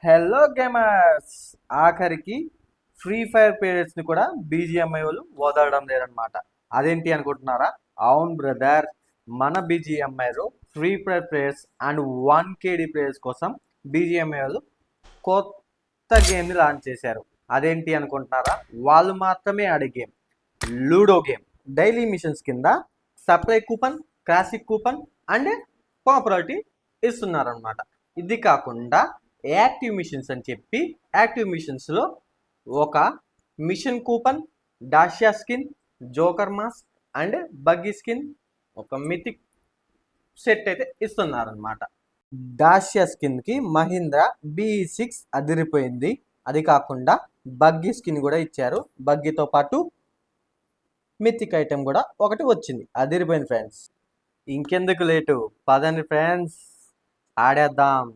Hello gamers, ఆఖరికి free fire ప్లేయర్స్ని కూడా BGMI వాళ్ళు వదలడం లేదనమాట. అదేంటి అనుకుంటున్నారా? అవును బ్రదర్, మన బీజిఎంఐలో free fire players and 1KD players కోసం బీజిఎంఐ వాళ్ళు కొత్త గేమ్ని లాంచ్ చేశారు. అదేంటి అనుకుంటున్నారా? వాళ్ళు మాత్రమే ఆడే game, ludo game. Daily missions కింద supply coupon, classic coupon and popularity ఇస్తున్నారనమాట. ఇది కాకుండా యాక్టివ్ మిషన్స్ అని చెప్పి యాక్టివ్ మిషన్స్లో ఒక mission coupon, Dacia skin, joker mask and buggy skin, ఒక మిథిక్ సెట్ అయితే ఇస్తున్నారనమాట. డాషియా స్కిన్కి మహీంద్రా B6 అదిరిపోయింది. అది కాకుండా బగ్గీ స్కిన్ కూడా ఇచ్చారు. బగ్గీతో పాటు మిథిక్ ఐటెం కూడా ఒకటి వచ్చింది. అదిరిపోయింది ఫ్రెండ్స్. ఇంకెందుకు లేటు, పదండి ఫ్రెండ్స్, ఆడేద్దాం.